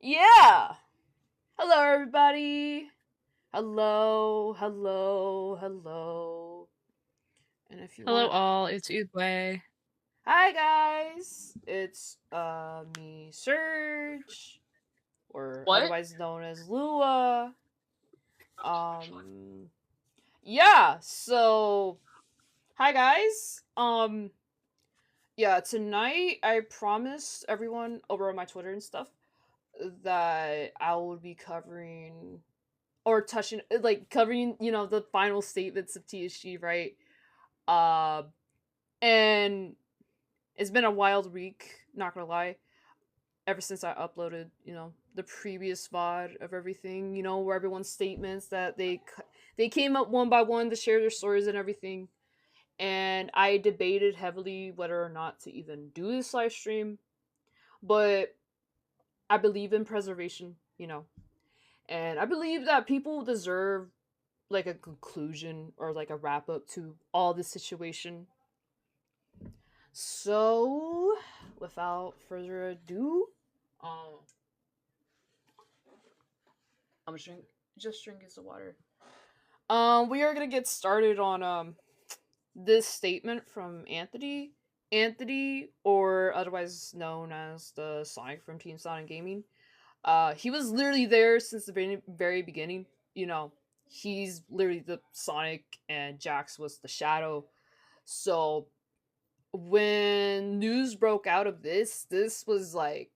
Yeah! Hello, everybody! Hello, hello, hello. And if you Hello want. all, it's Uguay. Hi, guys! It's, me, Serge, or What? otherwise known as Lua. Um, yeah, so. Hi, guys! Yeah, tonight I promised everyone over on my Twitter and stuff that I would be covering or touching covering the final statements of TSG, right? uh and it's been a wild week, not gonna lie, ever since I uploaded the previous VOD of everything, where everyone's statements that they came up one by one to share their stories and everything. And I debated heavily whether or not to even do this live stream, but I believe in preservation, and I believe that people deserve like a conclusion or like a wrap up to all this situation. So, without further ado, um, I'm just drinking some water. We are gonna get started on this statement from Anthony. Anthony, or otherwise known as the Sonic from Team Sonic Gaming. He was literally there since the very beginning. You know, he's literally the Sonic, and Jax was the Shadow. So when news broke out of this was like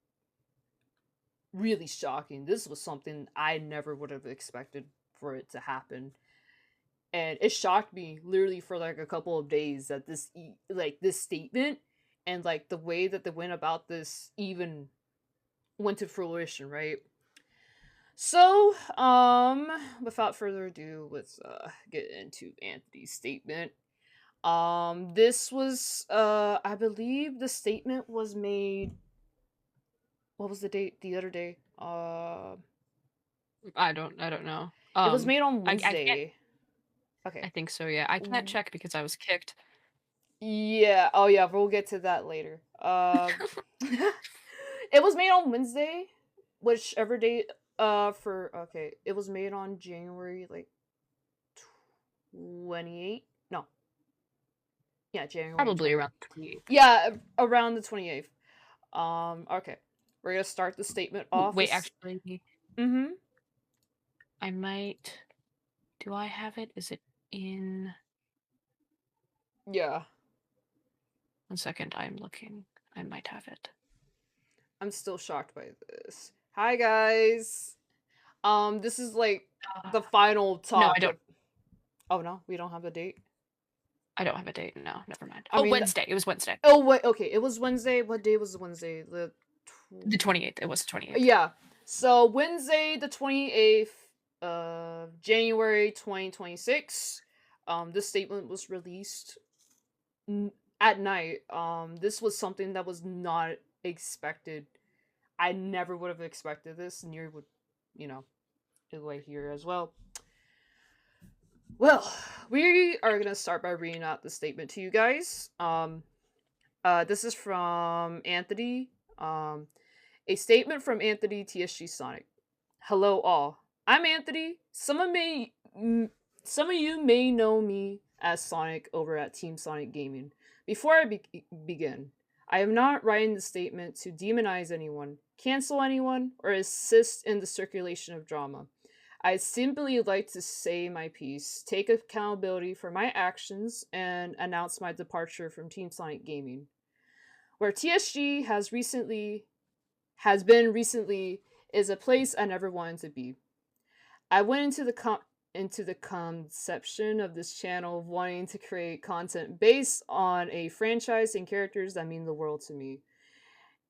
really shocking. This was something I never would have expected for it to happen. And it shocked me literally for like a couple of days that this statement and like the way that they went about this even went to fruition, right? So, without further ado, let's get into Anthony's statement. This was I believe the statement was made. What was the date? The other day. I don't know. It was made on I can't. Wednesday. Okay. I think so. Yeah, I can't check because I was kicked. Yeah. Oh yeah. We'll get to that later. It was made on Wednesday, whichever day. For okay, it was made on January like 28th. No. Yeah, January Probably 20th. around 28th. Yeah, around the 28th. Okay. We're gonna start the statement off Wait, with. actually, Mm-hmm. I might. Do I have it? Is it in? Yeah. 1 second, I'm looking. I might have it. I'm still shocked by this. Hi guys. This is like Uh, the final no, I talk don't. of. Oh no, we don't have a date. I don't have a date. No, never mind. I Oh, mean, Wednesday. It was Wednesday. oh wait, okay, it was Wednesday. What day was Wednesday? The 28th. It was the 28th. Yeah. So Wednesday, the 28th of January, 2026. This statement was released at night. This was something that was not expected. I never would have expected this. Near would, you know, way here as well. Well, we are gonna start by reading out the statement to you guys. This is from Anthony. A statement from Anthony TSG Sonic. Hello, all. I'm Anthony. Some of you may know me as Sonic over at Team Sonic Gaming. Before I begin, I am not writing the statement to demonize anyone, cancel anyone, or assist in the circulation of drama. I simply like to say my piece, take accountability for my actions, and announce my departure from Team Sonic Gaming. Where TSG has been recently is a place I never wanted to be. I went into the conception of this channel of wanting to create content based on a franchise and characters that mean the world to me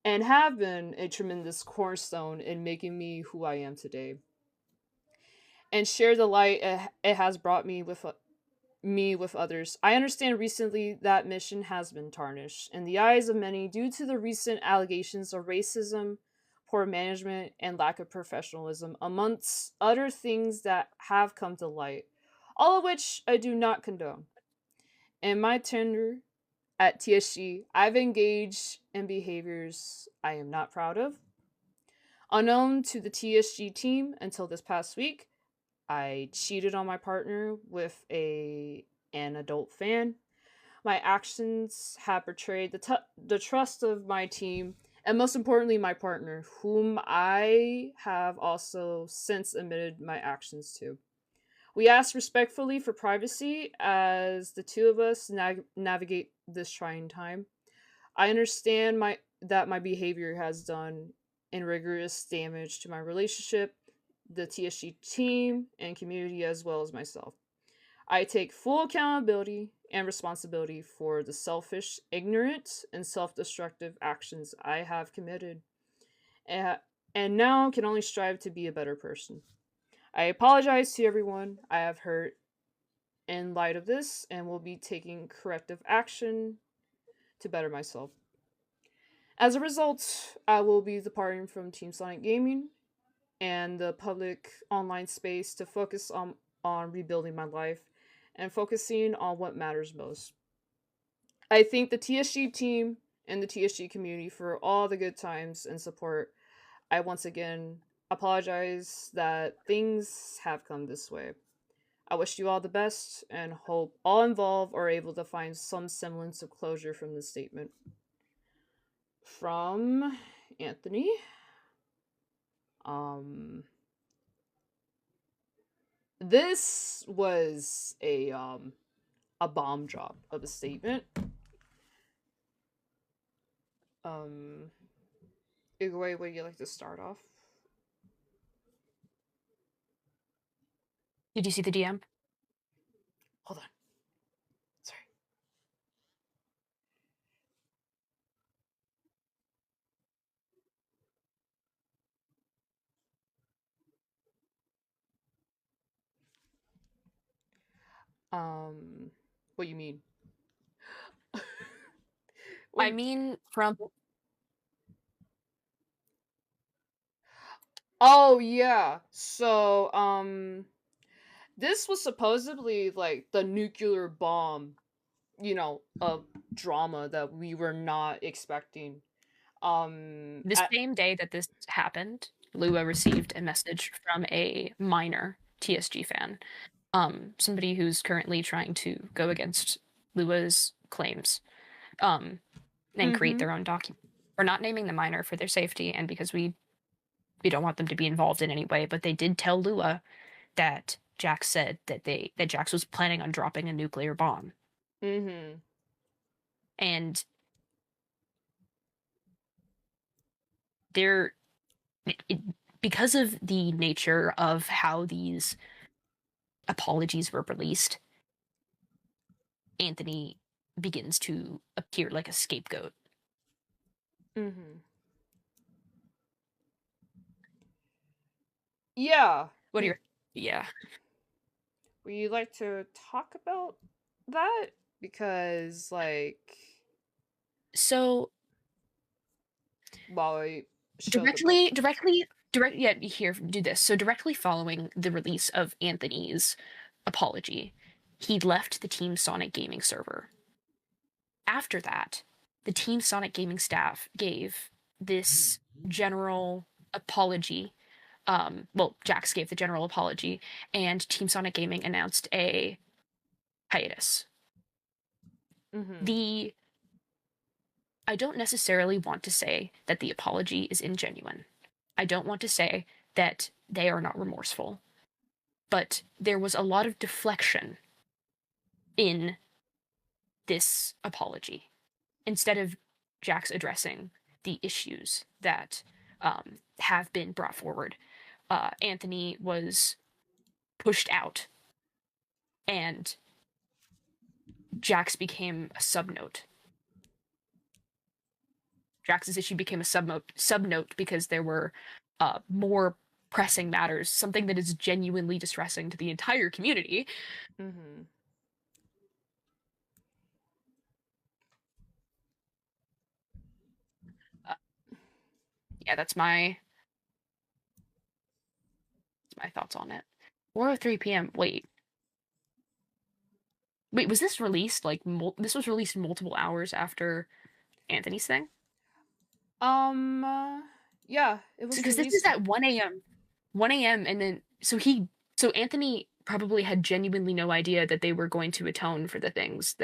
and have been a tremendous cornerstone in making me who I am today. And share the light it has brought me with others. I understand recently that mission has been tarnished in the eyes of many due to the recent allegations of racism, poor management, and lack of professionalism, amongst other things that have come to light, all of which I do not condone. In my tenure at TSG, I've engaged in behaviors I am not proud of. Unknown to the TSG team until this past week, I cheated on my partner with an adult fan. My actions have betrayed the trust of my team, and most importantly, my partner, whom I have also since admitted my actions to. We ask respectfully for privacy as the two of us navigate this trying time. I understand that my behavior has done and rigorous damage to my relationship, the TSG team, and community, as well as myself. I take full accountability and responsibility for the selfish, ignorant, and self destructive actions I have committed, a- and now can only strive to be a better person. I apologize to everyone I have hurt in light of this and will be taking corrective action to better myself. As a result, I will be departing from Team Sonic Gaming and the public online space to focus on rebuilding my life and focusing on what matters most. I thank the TSG team and the TSG community for all the good times and support. I once again apologize that things have come this way. I wish you all the best and hope all involved are able to find some semblance of closure from this statement. From Anthony. Um this was a bomb drop of a statement. Um Igwe, would you like to start off? Did you see the DM? Hold on. Sorry. What you mean? I mean, from Oh yeah. So this was supposedly like the nuclear bomb, of drama that we were not expecting. the same day that this happened, Lua received a message from a minor TSG fan, somebody who's currently trying to go against Lua's claims, and create Mhm. their own document. We're not naming the minor for their safety and because we don't want them to be involved in any way, but they did tell Lua that Jax said that Jax was planning on dropping a nuclear bomb. Mhm. And there because of the nature of how these apologies were released, Anthony begins to appear like a scapegoat. Mhm. Yeah. What are your yeah. Would you like to talk about that? Because like So while I show the book. directly yeah, here do this. So directly following the release of Anthony's apology, he left the Team Sonic Gaming server. After that, the Team Sonic Gaming staff gave this general apology. Well, Jax gave the general apology, and Team Sonic Gaming announced a hiatus. Mhm. The I don't necessarily want to say that the apology is ingenuine. I don't want to say that they are not remorseful, but there was a lot of deflection in this apology instead of Jax addressing the issues that have been brought forward. Anthony was pushed out, and Jax became a subnote. Jax's issue became a subnote because there were more pressing matters, something that is genuinely distressing to the entire community. Mhm. Uh, yeah, that's my thoughts on it. 4:03 p.m. Wait, was this released like this was released multiple hours after Anthony's thing? Um Yeah, it was Because this is released. at 1 a.m. 1 a.m. and then so Anthony probably had genuinely no idea that they were going to atone for the things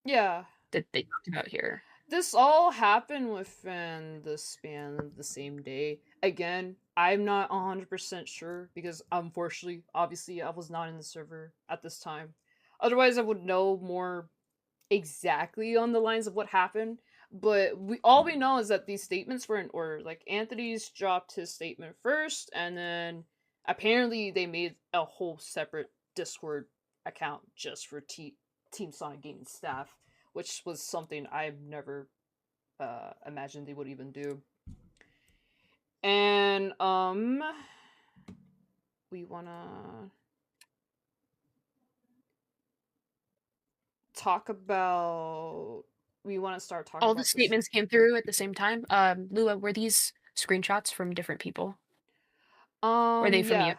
Yeah. that they talked about here. This all happened within the span of the same day. Again, I'm not 100% sure because unfortunately, obviously, I was not in the server at this time. Otherwise, I would know more exactly on the lines of what happened. But we know is that these statements were in order. Like Anthony's dropped his statement first, and then apparently they made a whole separate Discord account just for Team Sonic Gaming staff, which was something I've never imagined they would even do. And we wanna talk about. We want to start talking All the about this. statements came through at the same time. Lua, were these screenshots from different people? Were they from you? Yeah,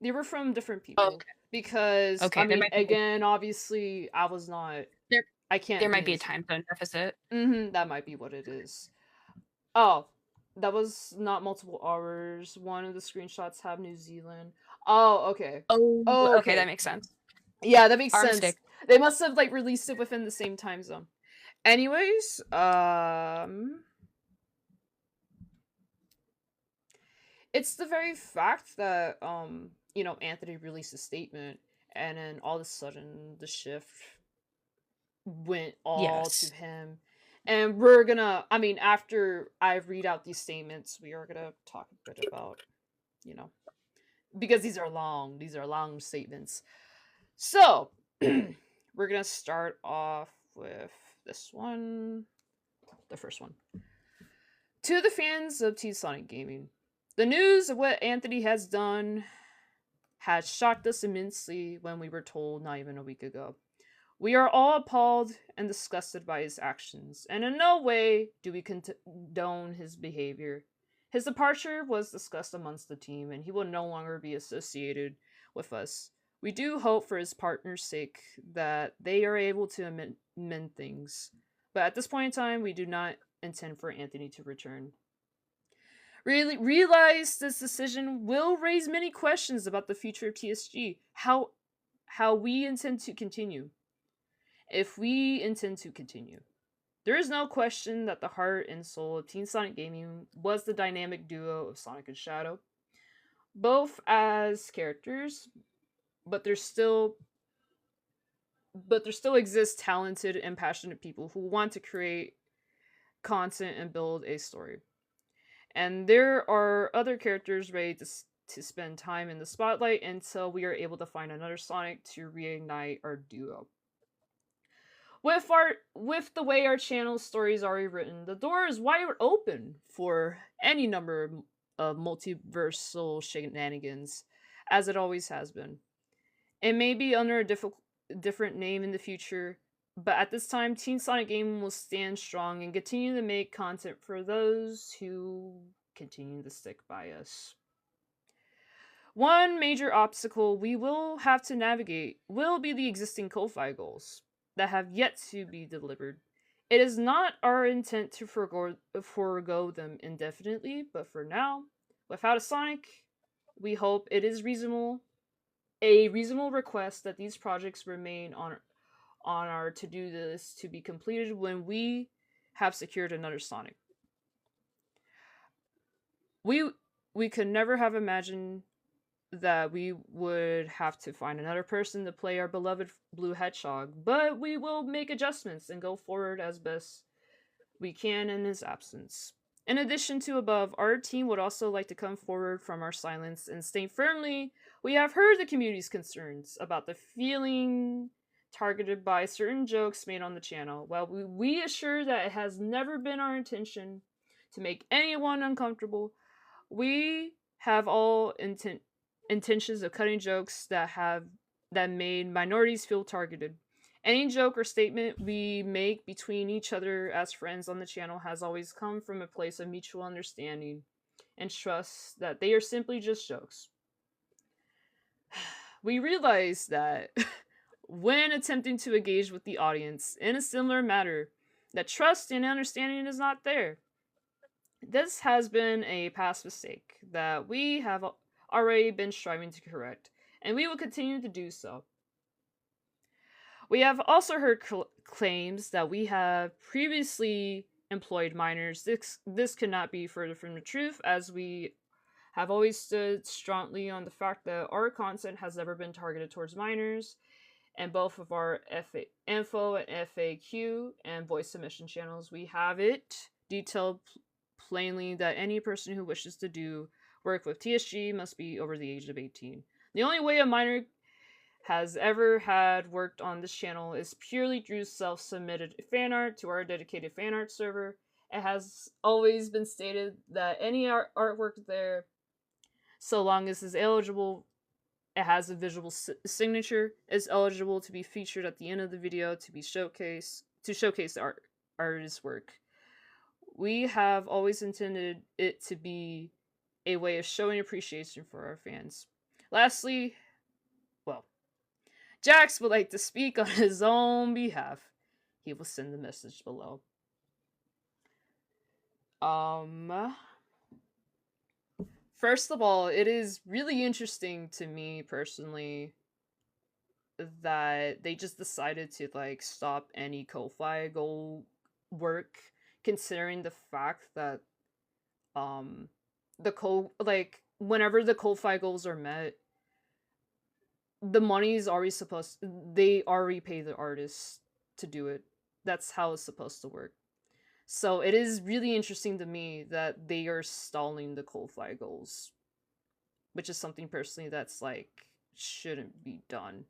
they were from different Oh, people because I okay. There mean, might be again, obviously, I was not. there I can't there be might in be a this. time zone deficit. That might be what it is. Oh, that was not multiple hours. One of the screenshots have New Zealand. Oh, okay. Oh, Oh, okay, that okay. makes sense. Yeah, that makes Our sense. mistake. They must have like released it within the same time zone. Anyways, it's the very fact that Anthony released a statement and then all of a sudden the shift went all to Yes. him. And we're gonna, I mean, after I read out these statements, we are gonna talk a bit about, you know, because these are long statements. So, we're gonna start off with this one, the first one. To the fans of Team Sonic Gaming, the news of what Anthony has done has shocked us immensely when we were told not even a week ago. We are all appalled and disgusted by his actions, and in no way do we condone his behavior. His departure was discussed amongst the team, and he will no longer be associated with us. We do hope for his partner's sake that they are able to amend things, but at this point in time, we do not intend for Anthony to return. Really realize this decision will raise many questions about the future of TSG, how we intend to continue. If we intend to continue. There is no question that the heart and soul of Team Sonic Gaming was the dynamic duo of Sonic and Shadow, both as characters, but there still exists talented and passionate people who want to create content and build a story. And there are other characters ready to spend time in the spotlight until we are able to find another Sonic to reignite our duo. With the way our channel stories are written, the door is wide open for any number of multiversal shenanigans, as it always has been. It may be under a different name in the future, but at this time, Team Sonic Gaming will stand strong and continue to make content for those who continue to stick by us. One major obstacle we will have to navigate will be the existing Ko-Fi goals that have yet to be delivered. It is not our intent to forego them indefinitely, but for now, without a Sonic, we hope it is a reasonable request that these projects remain on our to-do list to be completed when we have secured another Sonic. We could never have imagined that we would have to find another person to play our beloved Blue Hedgehog, but we will make adjustments and go forward as best we can in his absence. In addition to above, our team would also like to come forward from our silence and state firmly we have heard the community's concerns about the feeling targeted by certain jokes made on the channel. While we assure that it has never been our intention to make anyone uncomfortable, we have all intentions of cutting jokes that made minorities feel targeted. Any joke or statement we make between each other as friends on the channel has always come from a place of mutual understanding and trust that they are simply just jokes. We realize that when attempting to engage with the audience in a similar manner, That trust and understanding is not there. This has been a past mistake that we have already been striving to correct, and we will continue to do so. We have also heard claims that we have previously employed minors. This could not be further from the truth, as we have always stood strongly on the fact that our content has never been targeted towards minors, and both of our info and FAQ and voice submission channels, we have it detailed plainly that any person who wishes to do work with TSG must be over the age of 18. The only way a minor has ever had worked on this channel is purely through self-submitted fan art to our dedicated fan art server. It has always been stated that any artwork there, so long as it's eligible, it has a visual signature, is eligible to be featured at the end of the video to showcase the artist's work. We have always intended it to be a way of showing appreciation for our fans. Lastly, well, Jax would like to speak on his own behalf. He will send the message below. First of all, it is really interesting to me personally that they just decided to like stop any Ko-Fi goal work, considering the fact that whenever the Ko-Fi goals are met, the money is already they already pay the artists to do it. That's how it's supposed to work. So it is really interesting to me that they are stalling the Ko-Fi goals, which is something personally that's like shouldn't be done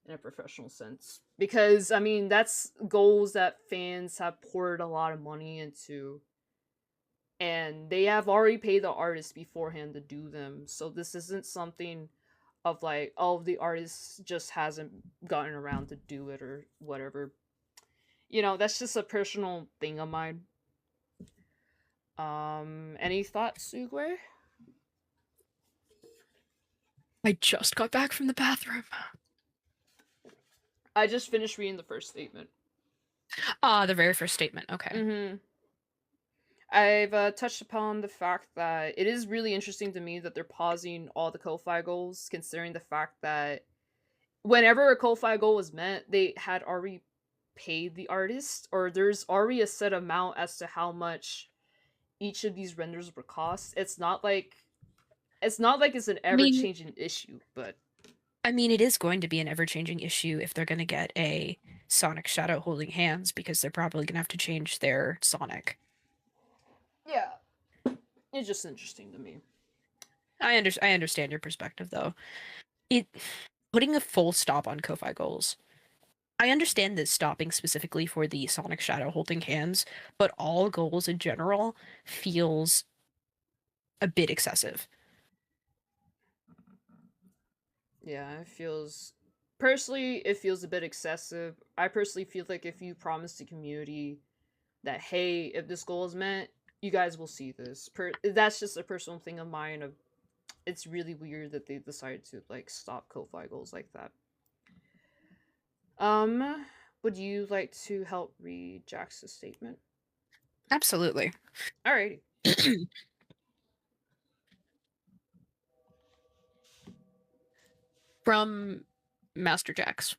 in a professional sense. Because I mean, that's goals that fans have poured a lot of money into, and they have already paid the artists beforehand to do them. So this isn't something of like, oh, the artist just hasn't gotten around to do it or whatever. You know, that's just a personal thing of mine. Any thoughts, Sugwe? I just got back from the bathroom. I just finished reading the first statement. The very first statement. Okay. Mm-hmm. I've touched upon the fact that it is really interesting to me that they're pausing all the Ko-Fi goals, considering the fact that whenever a Ko-Fi goal was met, they had already paid the artist, or there's already a set amount as to how much each of these renders would cost. It's not like it's an ever-changing issue, but I mean, it is going to be an ever-changing issue if they're going to get a Sonic Shadow Holding Hands, because they're probably going to have to change their Sonic. Yeah. It's just interesting to me. I understand your perspective, though. Putting a full stop on Ko-Fi goals. I understand this stopping specifically for the Sonic Shadow Holding Hands, but all goals in general feels a bit excessive. Yeah, it feels a bit excessive. I personally feel like if you promise the community that, hey, if this goal is met, you guys will see this. That's just a personal thing of mine. It's really weird that they decided to like stop Ko-Fi goals like that. Would you like to help read Jax's statement? Absolutely. Alrighty. From Master Jax.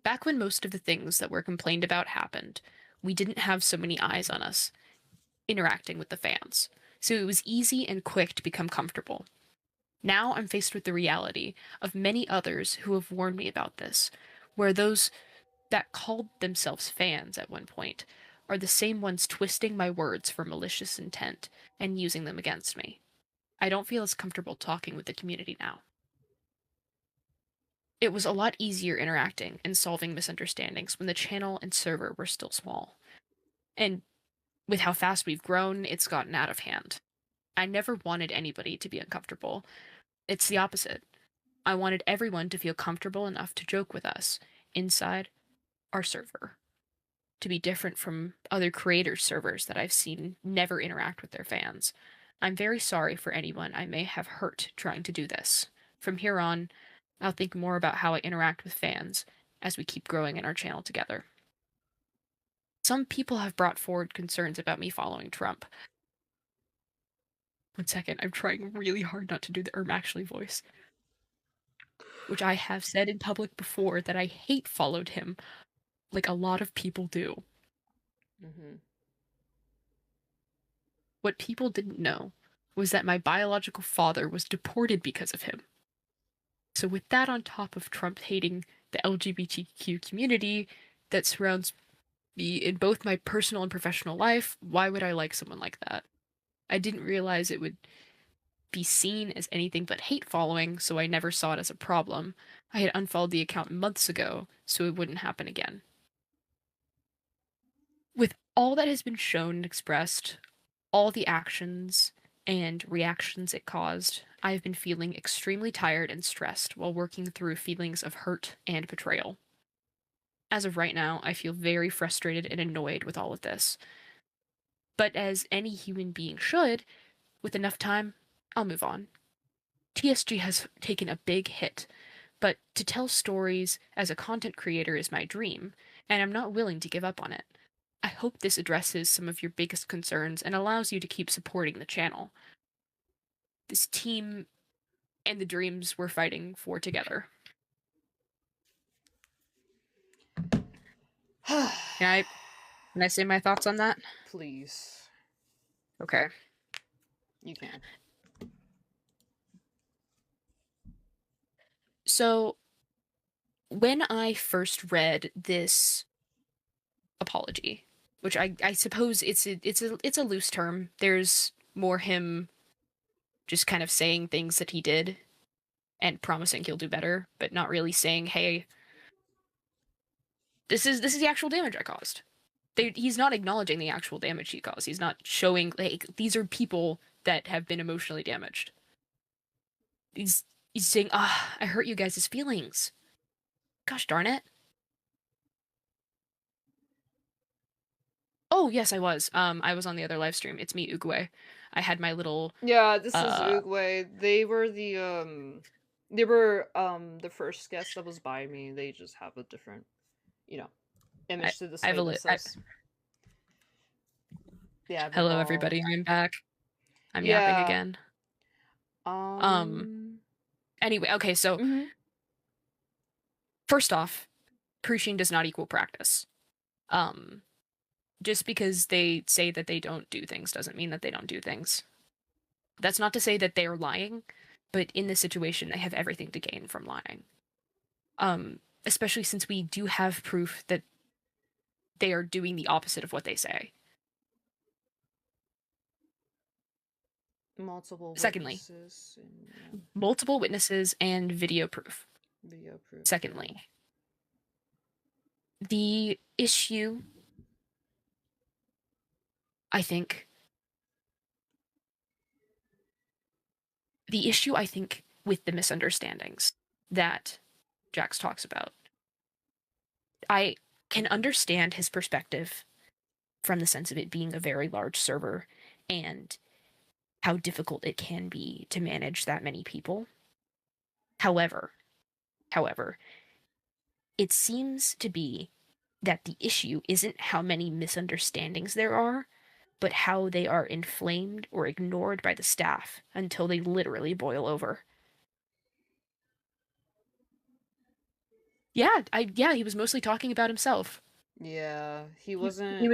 Back when most of the things that were complained about happened, we didn't have so many eyes on us interacting with the fans, so it was easy and quick to become comfortable. Now I'm faced with the reality of many others who have warned me about this, where those that called themselves fans at one point are the same ones twisting my words for malicious intent and using them against me. I don't feel as comfortable talking with the community now. It was a lot easier interacting and solving misunderstandings when the channel and server were still small. And with how fast we've grown, it's gotten out of hand. I never wanted anybody to be uncomfortable. It's the opposite. I wanted everyone to feel comfortable enough to joke with us inside our server. To be different from other creators' servers that I've seen never interact with their fans. I'm very sorry for anyone I may have hurt trying to do this. From here on, I'll think more about how I interact with fans as we keep growing in our channel together. some people have brought forward concerns about me following Trump. One second, I'm trying really hard not to do the Actually voice, which I have said in public before that I hate followed him, like a lot of people do. Mm-hmm. What people didn't know was that my biological father was deported because of him. So with that on top of Trump hating the LGBTQ community that surrounds me in both my personal and professional life, why would I like someone like that? I didn't realize it would be seen as anything but hate following, so I never saw it as a problem. I had unfollowed the account months ago, so it wouldn't happen again. With all that has been shown and expressed, all the actions and reactions it caused, I have been feeling extremely tired and stressed while working through feelings of hurt and betrayal. As of right now, I feel very frustrated and annoyed with all of this. But as any human being should, with enough time, I'll move on. TSG has taken a big hit, but to tell stories as a content creator is my dream, and I'm not willing to give up on it. I hope this addresses some of your biggest concerns and allows you to keep supporting the channel. This team and the dreams we're fighting for together. Can I say my thoughts on that? Please. Okay. You can. So, when I first read this apology, which I suppose it's a loose term. There's more him just kind of saying things that he did and promising he'll do better, but not really saying, "Hey, this is the actual damage I caused." He's not acknowledging the actual damage he caused. He's not showing, like, these are people that have been emotionally damaged. He's saying, I hurt you guys' feelings. Gosh darn it. Oh, yes, I was. I was on the other live stream. It's me, Uguay. I had my little Yeah, this is Uguay. They were the first guest that was by me. They just have a different, image to display themselves. Yeah. Hello, everybody. I'm back. I'm yapping again. Anyway, okay, so first off, preaching does not equal practice. Just because they say that they don't do things doesn't mean that they don't do things. That's not to say that they're lying, but in this situation, they have everything to gain from lying. Especially since we do have proof that they are doing the opposite of what they say. Multiple witnesses and video proof. Secondly, the issue, I think, with the misunderstandings that Jax talks about, I can understand his perspective from the sense of it being a very large server and how difficult it can be to manage that many people. However, it seems to be that the issue isn't how many misunderstandings there are, but how they are inflamed or ignored by the staff until they literally boil over. Yeah, he was mostly talking about himself. Yeah, he wasn't. It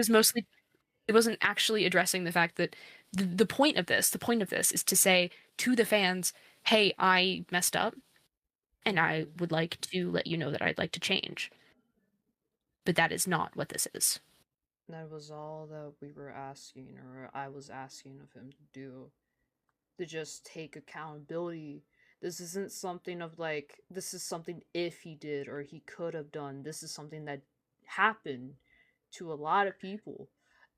wasn't actually addressing the fact that the point of this is to say to the fans, hey, I messed up, and I would like to let you know that I'd like to change. But that is not what this is. That was all that we were asking, or I was asking of him to do. To just take accountability. This isn't something of like, this is something if he did or he could have done. This is something that happened to a lot of people.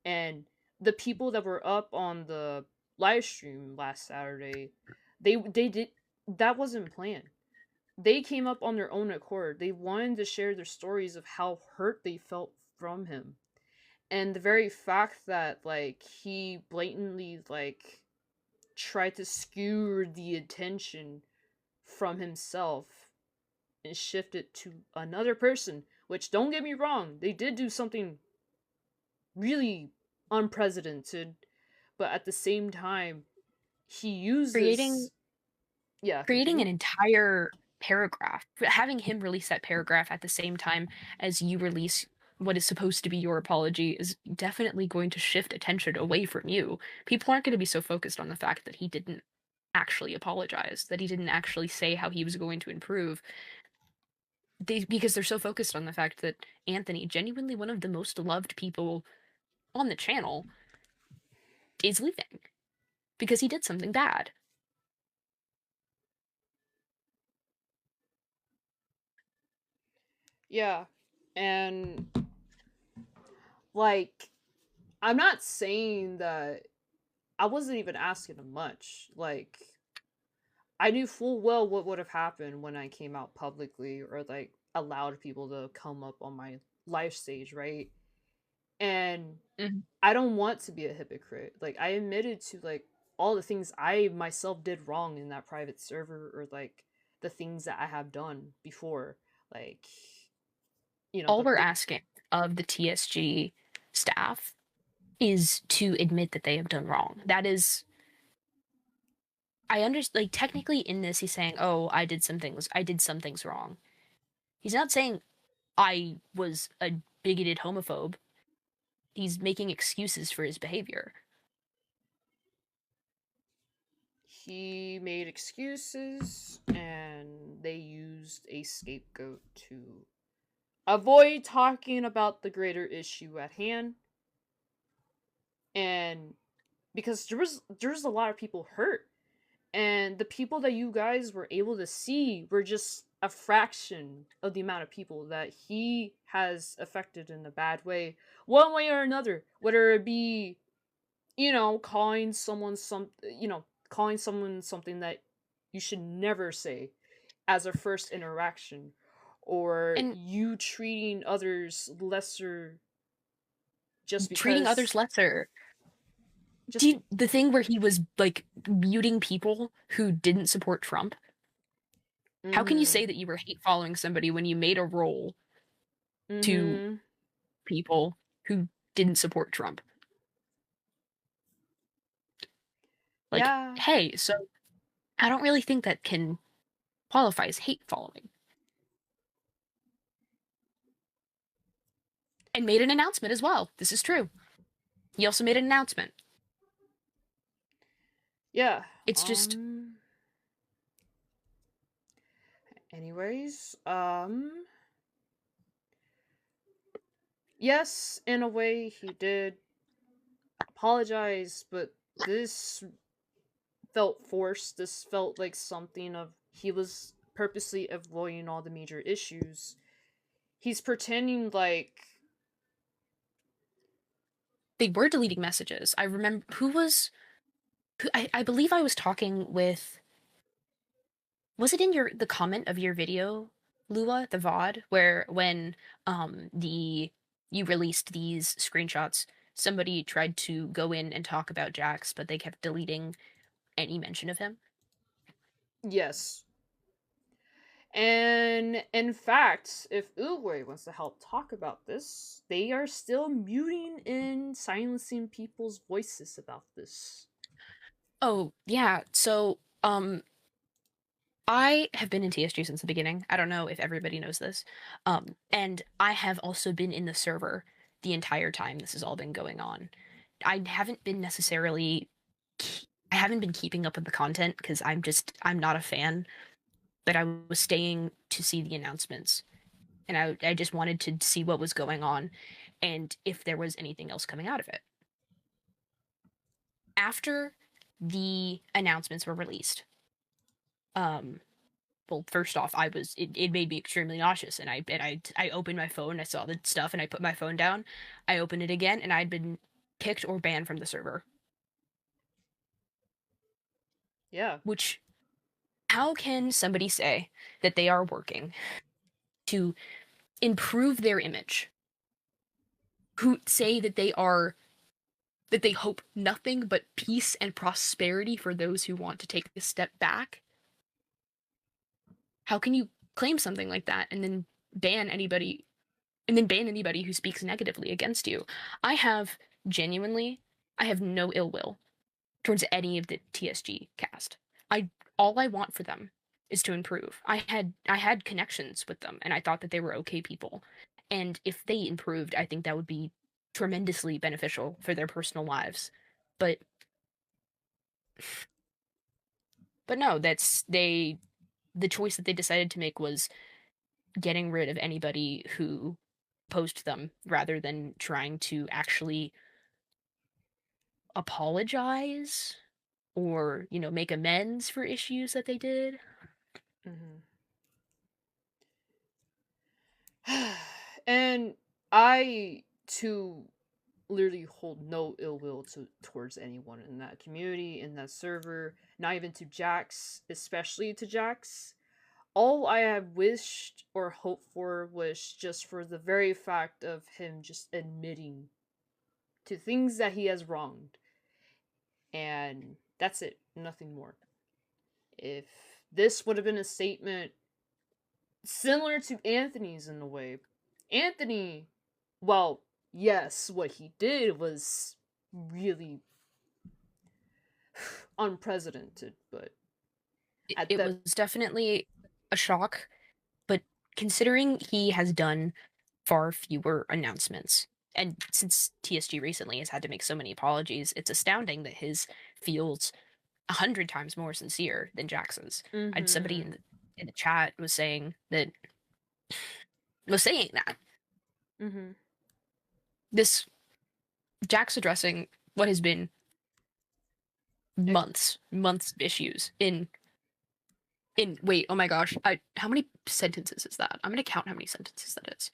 And the people that were up on the live stream last Saturday, they did, that wasn't planned. They came up on their own accord. They wanted to share their stories of how hurt they felt from him. And the very fact that, like, he blatantly, like, tried to skewer the attention from himself and shift it to another person, which, don't get me wrong, they did do something really unprecedented, but at the same time, he Creating uses. Yeah, creating continue. an entire paragraph, having him release that paragraph at the same time as you release what is supposed to be your apology is definitely going to shift attention away from you. People aren't going to be so focused on the fact that he didn't actually apologize, that he didn't actually say how he was going to improve. Because they're so focused on the fact that Anthony, genuinely one of the most loved people on the channel, is leaving because he did something bad. Yeah, and like, I'm not saying that I wasn't even asking him much. Like, I knew full well what would have happened when I came out publicly or like allowed people to come up on my live stage, right? And Mhm. I don't want to be a hypocrite. Like, I admitted to like all the things I myself did wrong in that private server, or like the things that I have done before. Like, All the we're asking of the TSG staff is to admit that they have done wrong. That is, I understand. Like technically, in this, he's saying, "Oh, I did some things wrong." He's not saying I was a bigoted homophobe. He's making excuses for his behavior. he made excuses and they used a scapegoat to avoid talking about the greater issue at hand. And because there's a lot of people hurt, and the people that you guys were able to see were just a fraction of the amount of people that he has affected in a bad way, one way or another, whether it be, calling someone calling someone something that you should never say as a first interaction, or And you treating others lesser just treating because others lesser. just be- The thing where he was like muting people who didn't support Trump? How can you mhm say that you were hate following somebody when you made a roll to mhm people who didn't support Trump? Like, yeah. hey, so I don't really think that can qualify as hate following. And made an announcement as well. This is true. He also made an announcement. Yeah. It's just Anyways, yes, in a way he did apologize, but this felt forced. This felt like something of he was purposely avoiding all the major issues. He's pretending like they were deleting messages. I remember I believe I was talking with, was it in the comment of your video, Lua, the VOD, where when the you released these screenshots, somebody tried to go in and talk about Jax, but they kept deleting any mention of him. yes. And in fact, if Uruguay wants to help talk about this, they are still muting and silencing people's voices about this. Oh, yeah. So, I have been in TSG since the beginning. I don't know if everybody knows this. And I have also been in the server the entire time this has all been going on. I haven't been necessarily I haven't been keeping up with the content because I'm not a fan, but I was staying to see the announcements and I just wanted to see what was going on and if there was anything else coming out of it. After the announcements were released, um well, first off, it made me extremely nauseous, and I opened my phone, I saw the stuff, and I put my phone down. I opened it again, and I'd been kicked or banned from the server. Yeah. Which, how can somebody say that they are working to improve their image? Who say that they hope nothing but peace and prosperity for those who want to take a step back? How can you claim something like that and then ban anybody and then ban anybody who speaks negatively against you. I have no ill will towards any of the TSG cast. All I want for them is to improve. I had connections with them, and I thought that they were okay people. And if they improved, I think that would be tremendously beneficial for their personal lives. But no, the choice that they decided to make was getting rid of anybody who posed them rather than trying to actually apologize or, make amends for issues that they did. And I, too, literally hold no ill will towards anyone in that community, in that server, not even to Jax, especially to Jax. All I have wished or hoped for was just for the very fact of him just admitting to things that he has wronged. And that's it, nothing more. If this would have been a statement similar to Anthony's in a way, Anthony, well, yes, what he did was really unprecedented, but it was definitely a shock, but considering he has done far fewer announcements, and since TSG recently has had to make so many apologies, it's astounding that his feels 100 times more sincere than Jax's. Somebody in the chat was saying that. This Jax addressing what has been months of issues in wait, oh my gosh, how many sentences is that? I'm gonna count how many sentences that is.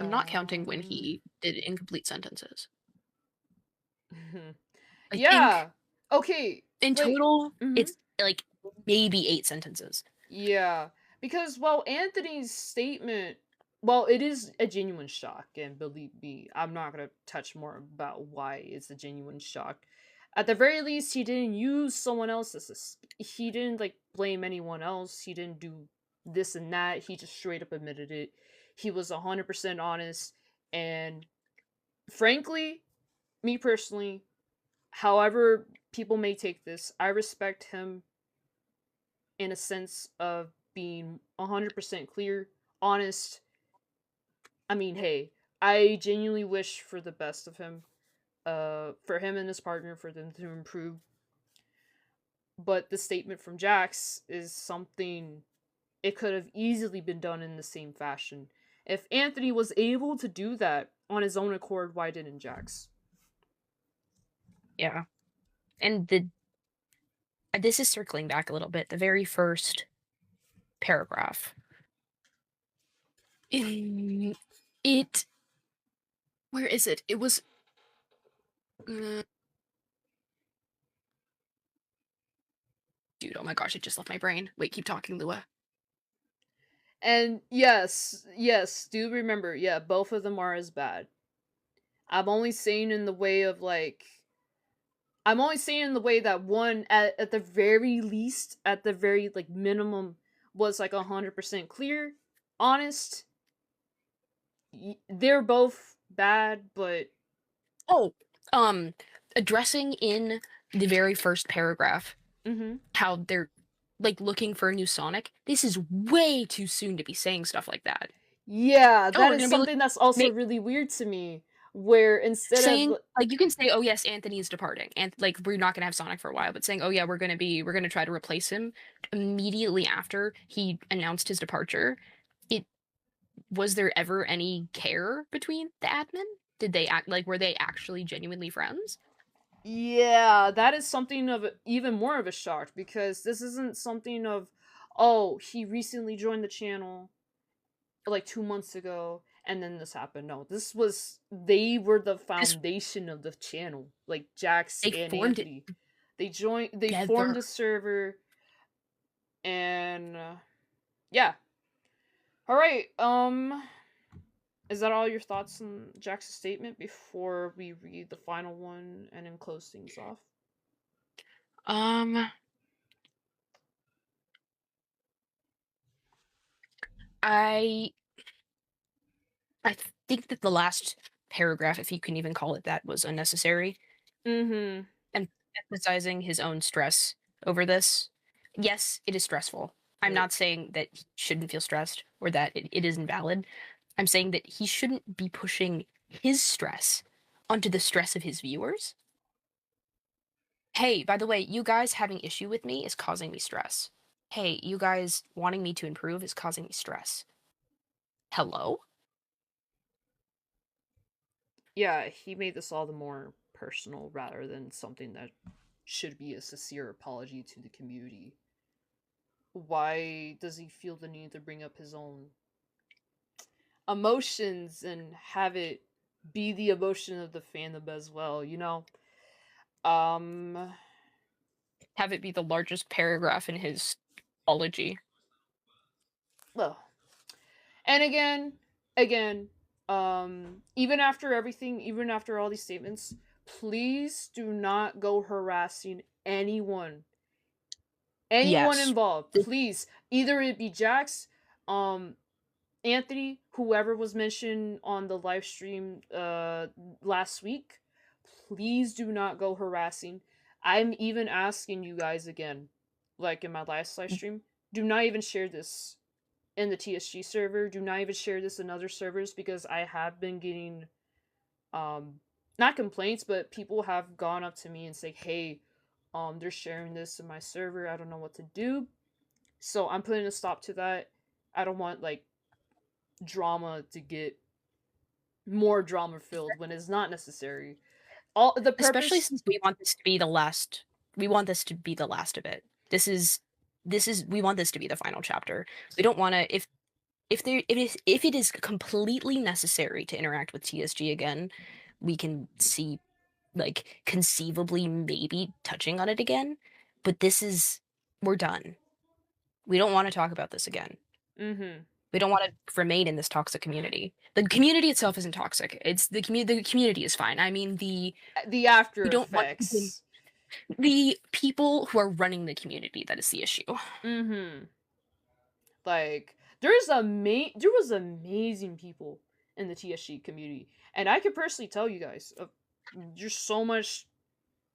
I'm not counting when he did incomplete sentences. Yeah. Okay. In total, it's like maybe 8 sentences. Yeah. Because, well, Anthony's statement, well, it is a genuine shock, and believe me, I'm not going to touch more about why it's a genuine shock. At the very least, he didn't use someone else he didn't, like, blame anyone else. He didn't do this and that. He just straight up admitted it. He was 100% honest, and frankly, me personally, however people may take this, I respect him in a sense of being 100% clear, honest. I mean, hey, I genuinely wish for the best of him, for him and his partner, for them to improve. But the statement from Jax is something, it could have easily been done in the same fashion. If Anthony was able to do that on his own accord, why didn't Jax? Yeah. And this is circling back a little bit. The very first paragraph. Where is it? It was. Dude, oh my gosh, it just left my brain. Wait, keep talking, Lua. And yes, do remember, yeah, both of them are as bad. I'm only saying in the way of, like, I'm only saying in the way that one, at the very least, at the very, like, minimum, was, like, 100% clear, honest. They're both bad, but... Addressing in the very first paragraph how they're, like, looking for a new Sonic, this is way too soon to be saying stuff like that. Yeah, that is something that's also really weird to me. Where instead saying, of, like, you can say, oh yes, Anthony is departing, and, like, we're not gonna have Sonic for a while, but saying, oh yeah, we're gonna try to replace him immediately after he announced his departure. Was there ever any care between the admin? Did they act like, were they actually genuinely friends? Yeah, that is something of even more of a shock, because this isn't something of, oh, he recently joined the channel like 2 months ago and then this happened. No, they were the foundation of the channel, like Jax and Anthony. They formed a server, and yeah. All right, is that all your thoughts on Jax's statement before we read the final one and then close things off? Um, I I think that the last paragraph, if you can even call it that, was unnecessary Mm-hmm. and emphasizing his own stress over this. Yes, it is stressful. I'm Yep. not saying that he shouldn't feel stressed or that it isn't valid. I'm saying that he shouldn't be pushing his stress onto the stress of his viewers. Hey, by the way, you guys having issue with me is causing me stress. Hey, you guys wanting me to improve is causing me stress. Hello? Yeah, he made this all the more personal rather than something that should be a sincere apology to the community. Why does he feel the need to bring up his own emotions and have it be the emotion of the fandom as well, you know? Um Have it be the largest paragraph in his apology. well, and again, even after everything, even after all these statements, please do not go harassing anyone Yes. involved. Please, either it be Jax, um Anthony, whoever was mentioned on the live stream last week, please do not go harassing. I'm even asking you guys again, like in my last live stream, do not even share this in the TSG server. Do not even share this in other servers because I have been getting um not complaints, but people have gone up to me and say, "Hey, they're sharing this in my server. I don't know what to do." So I'm putting a stop to that. I don't want like drama to get more drama filled when it's not necessary. All the Especially purpose. since we want this to be the last we want this to be the last of it. This is we want this to be the final chapter. We don't want to if it is completely necessary to interact with TSG again, we can see like conceivably maybe touching on it again, but we're done. We don't want to talk about this again. Mm-hmm. We don't want to remain in this toxic community. The community itself isn't toxic. It's the community is fine. I mean The we after don't want effects. the people who are running the community that is the issue. Mm-hmm. Like there was amazing people in the TSG community, and I can personally tell you guys, there's so much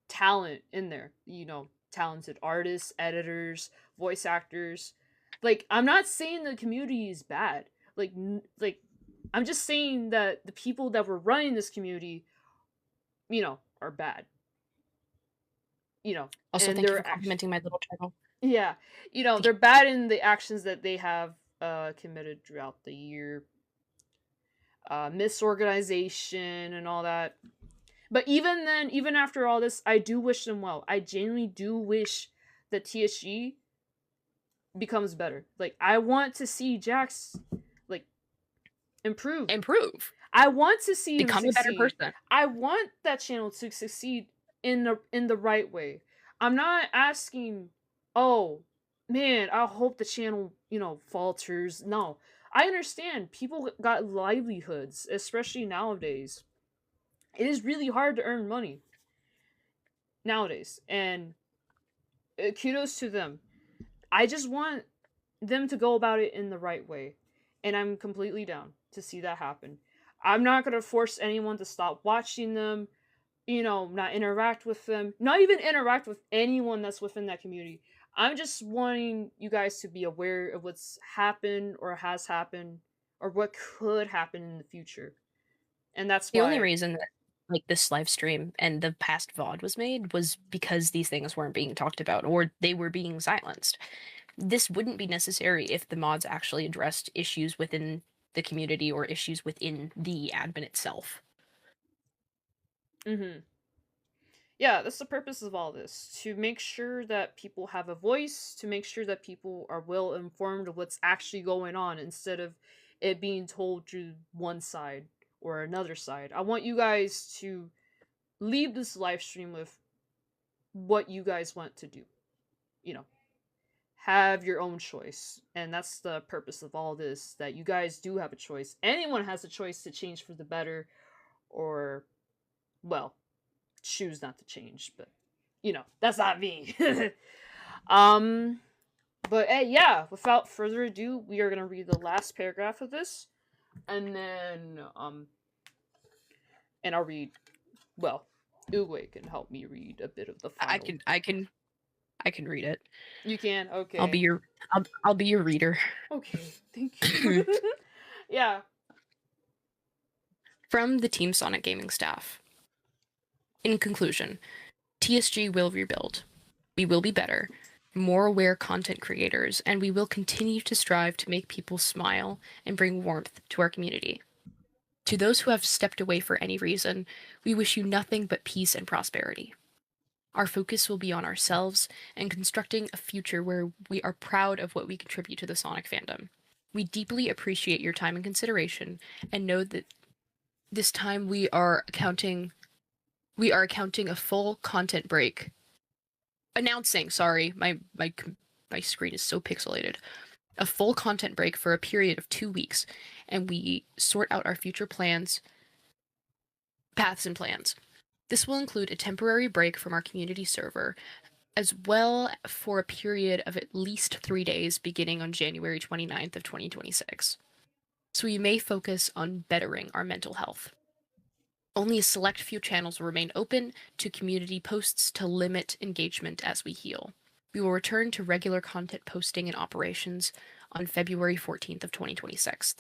talent in there. You know, talented artists, editors, voice actors. Like I'm not saying the community is bad. Like I'm just saying that the people that were running this community, you know, are bad. You know, Also, and thank you for they're actually complimenting my little channel. yeah, you know, Thank you. they're bad in the actions that they have committed throughout the year, misorganization and all that. But even then, even after all this, I do wish them well. I genuinely do wish that TSG becomes better. Like I want to see Jax like improve. Improve. I want to see him Become a better succeed. person. I want that channel to succeed in the right way. I'm not asking, oh man, I hope the channel, you know, falters. No. I understand people got livelihoods, especially nowadays. It is really hard to earn money nowadays, and kudos to them. I just want them to go about it in the right way, and I'm completely down to see that happen. I'm not going to force anyone to stop watching them, you know, not interact with them, not even interact with anyone that's within that community. I'm just wanting you guys to be aware of what's happened or has happened or what could happen in the future. And that's The only why. reason that like this live stream and the past VOD was made was because these things weren't being talked about or they were being silenced. This wouldn't be necessary if the mods actually addressed issues within the community or issues within the admin itself. Mhm. Yeah, that's the purpose of all this, to make sure that people have a voice, to make sure that people are well informed of what's actually going on instead of it being told through one side or another side. I want you guys to leave this live stream with what you guys want to do. You know, have your own choice. And that's the purpose of all this, that you guys do have a choice. Anyone has a choice to change for the better or, well, choose not to change, but that's not me. um, but yeah, without further ado, we are gonna read the last paragraph of this, and then and I'll read. Well, Uwe can help me read a bit of the I final. can I can I can read it. You can. I'll be Okay. your I'll be your reader. Okay. Thank you. Yeah. From the Team Sonic Gaming staff. In conclusion, TSG will rebuild. We will be better, more aware content creators, and we will continue to strive to make people smile and bring warmth to our community. To those who have stepped away for any reason, we wish you nothing but peace and prosperity. Our focus will be on ourselves and constructing a future where we are proud of what we contribute to the Sonic fandom. We deeply appreciate your time and consideration and know that this time we are accounting a full content break. Announcing, sorry, my screen is so pixelated. A full content break for a period of 2 weeks, and we sort out our future paths and plans. This will include a temporary break from our community server, as well for a period of at least 3 days beginning on January 29th of 2026. So we may focus on bettering our mental health. Only a select few channels will remain open to community posts to limit engagement as we heal. We will return to regular content posting and operations on February 14th of 2026.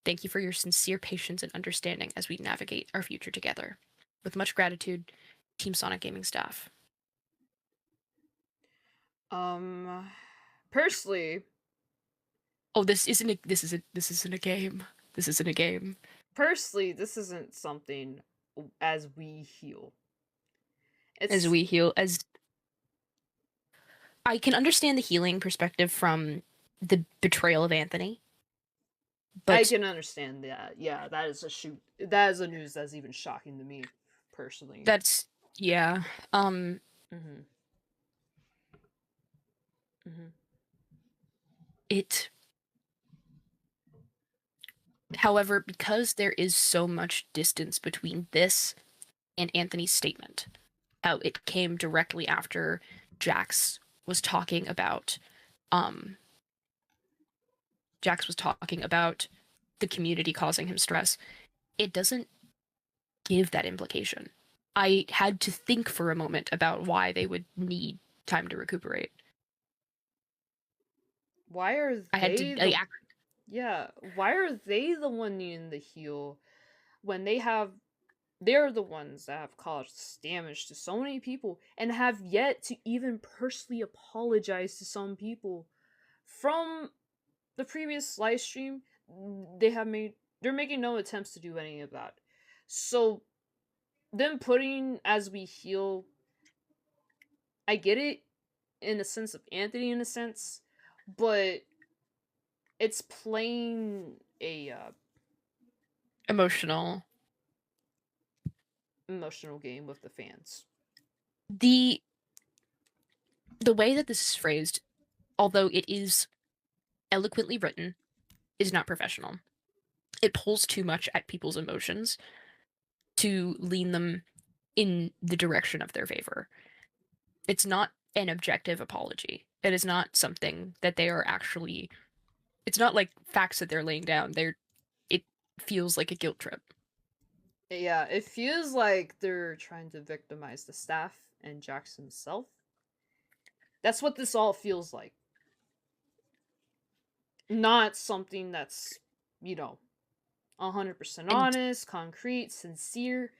Thank you for your sincere patience and understanding as we navigate our future together. With much gratitude, Team Sonic Gaming staff. Personally, Oh, this isn't a game. This isn't a game. Personally, this isn't something as we heal. As we heal, as I can understand the healing perspective from the betrayal of Anthony. But I can understand that. Yeah, that is a news that's even shocking to me, personally. That's yeah. It. However, because there is so much distance between this and Anthony's statement, how it came directly after Jax was talking about the community causing him stress, it doesn't give that implication. I had to think for a moment about why they would need time to recuperate. Why are they? Why are they the one needing the heal when they're the ones that have caused damage to so many people and have yet to even personally apologize to some people from the previous live stream? They're making no attempts to do any of that. So them putting as we heal, I get it in the sense of Anthony in a sense, but it's playing a emotional game with the fans. The way that this is phrased, although it is eloquently written, is not professional. It pulls too much at people's emotions to lean them in the direction of their favor. It's not an objective apology. It is not something that they are actually. It's not like facts that they're laying down. It feels like a guilt trip. Yeah, it feels like they're trying to victimize the staff and Jax himself. That's what this all feels like. Not something that's, 100% honest, concrete, sincere,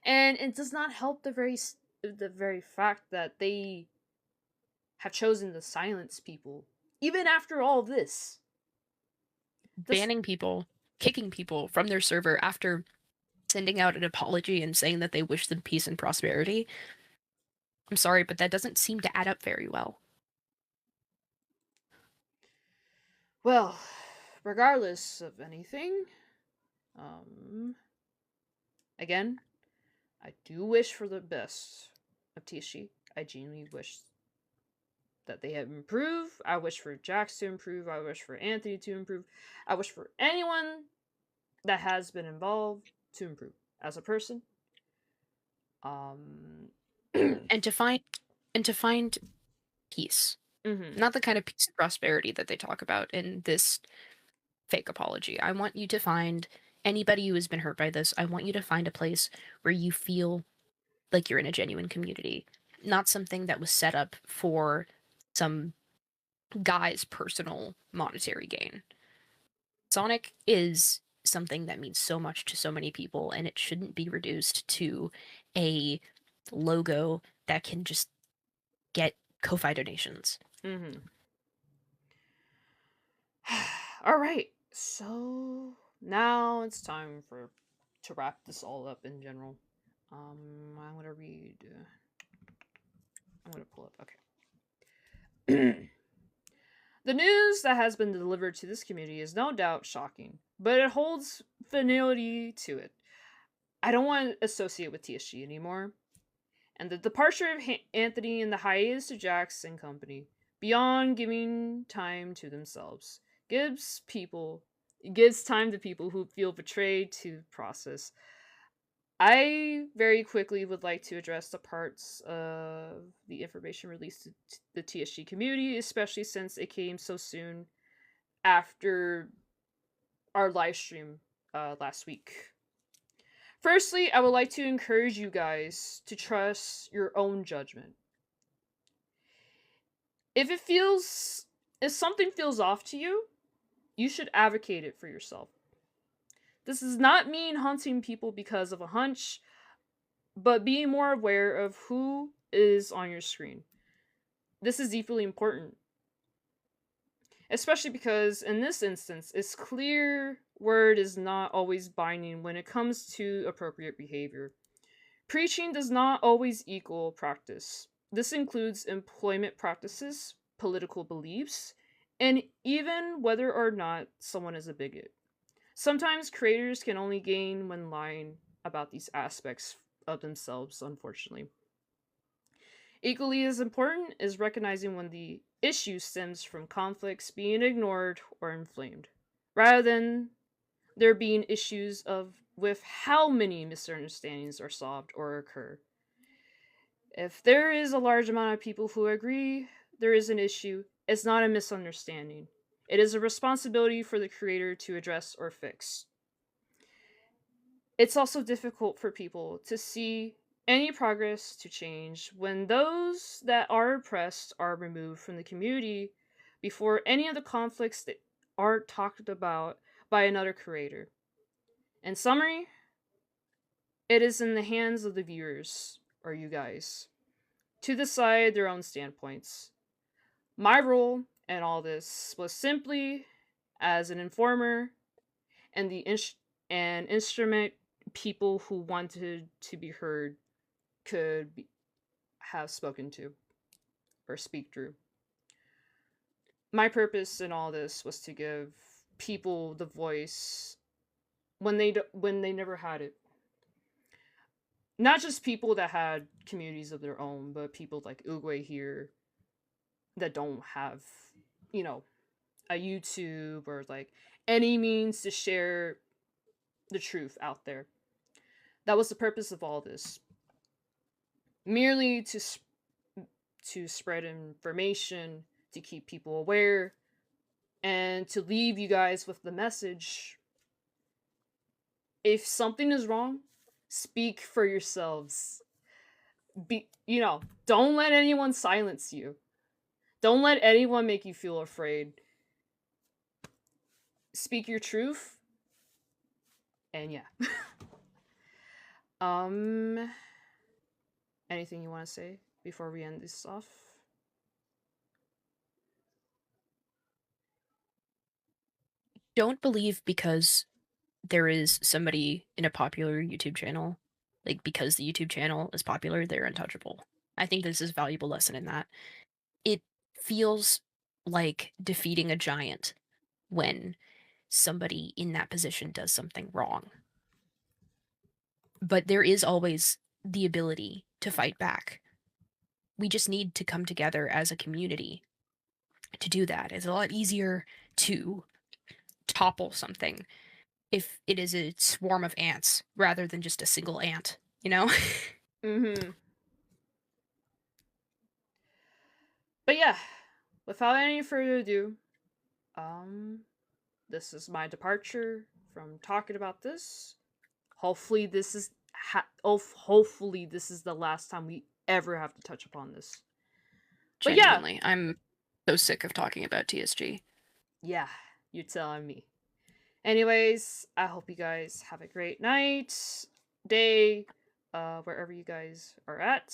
and it does not help the very fact that they have chosen to silence people even after all this. Banning people, kicking people from their server after sending out an apology and saying that they wish them peace and prosperity. I'm sorry, but that doesn't seem to add up very well. Well, regardless of anything, again, I do wish for the best of TSG. I genuinely wish that they have improved. I wish for Jax to improve. I wish for Anthony to improve. I wish for anyone that has been involved to improve as a person. and to find peace. Mm-hmm. Not the kind of peace and prosperity that they talk about in this fake apology. I want you to find anybody who has been hurt by this, I want you to find a place where you feel like you're in a genuine community, not something that was set up for some guy's personal monetary gain. Sonic is something that means so much to so many people, and it shouldn't be reduced to a logo that can just get Ko-Fi donations. Mm-hmm. All right. So now it's time to wrap this all up in general. I'm gonna read. I'm gonna pull up. Okay. The news that has been delivered to this community is no doubt shocking, but it holds finality to it. I don't want to associate with TSG anymore. And the departure of Anthony and the hiatus of Jax and company, beyond giving time to themselves, gives time to people who feel betrayed to process. I very quickly would like to address the parts of the information released to the TSG community, especially since it came so soon after our live stream last week. Firstly, I would like to encourage you guys to trust your own judgment. If it feels if something feels off to you, you should advocate it for yourself. This does not mean hunting people because of a hunch, but being more aware of who is on your screen. This is deeply important, especially because in this instance, it's clear word is not always binding when it comes to appropriate behavior. Preaching does not always equal practice. This includes employment practices, political beliefs, and even whether or not someone is a bigot. Sometimes creators can only gain when lying about these aspects of themselves, unfortunately. Equally as important is recognizing when the issue stems from conflicts being ignored or inflamed, rather than there being issues of with how many misunderstandings are solved or occur. If there is a large amount of people who agree there is an issue, it's not a misunderstanding. It is a responsibility for the creator to address or fix. It's also difficult for people to see any progress to change when those that are oppressed are removed from the community before any of the conflicts that are talked about by another creator. In summary, it is in the hands of the viewers, or you guys, to decide their own standpoints. My role in all this was simply as an informer and and instrument people who wanted to be heard have spoken to or speak through. My purpose in all this was to give people the voice when they never had it. Not just people that had communities of their own, but people like Uguay here that don't have, you know, a YouTube or like any means to share the truth out there. That was the purpose of all this. Merely to spread information, to keep people aware, and to leave you guys with the message. If something is wrong, speak for yourselves. Don't let anyone silence you. Don't let anyone make you feel afraid. Speak your truth. And yeah. Anything you want to say before we end this off? Don't believe because there is somebody in a popular YouTube channel, like because the YouTube channel is popular, they're untouchable. I think this is a valuable lesson in that. It feels like defeating a giant when somebody in that position does something wrong. But there is always the ability to fight back. We just need to come together as a community to do that. It's a lot easier to topple something if it is a swarm of ants rather than just a single ant, you know? Mm-hmm. But yeah, without any further ado, this is my departure from talking about this. Hopefully, this is hopefully this is the last time we ever have to touch upon this. But yeah, Genuinely, I'm so sick of talking about TSG. yeah, you're telling me. Anyways, I hope you guys have a great night, day, wherever you guys are at.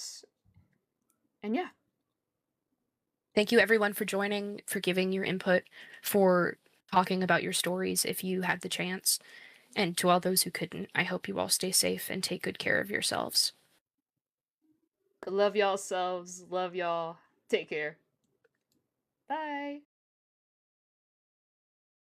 And yeah. Thank you everyone for joining, for giving your input, for talking about your stories if you had the chance. And to all those who couldn't, I hope you all stay safe and take good care of yourselves. Love y'all selves. Love y'all. Take care. Bye.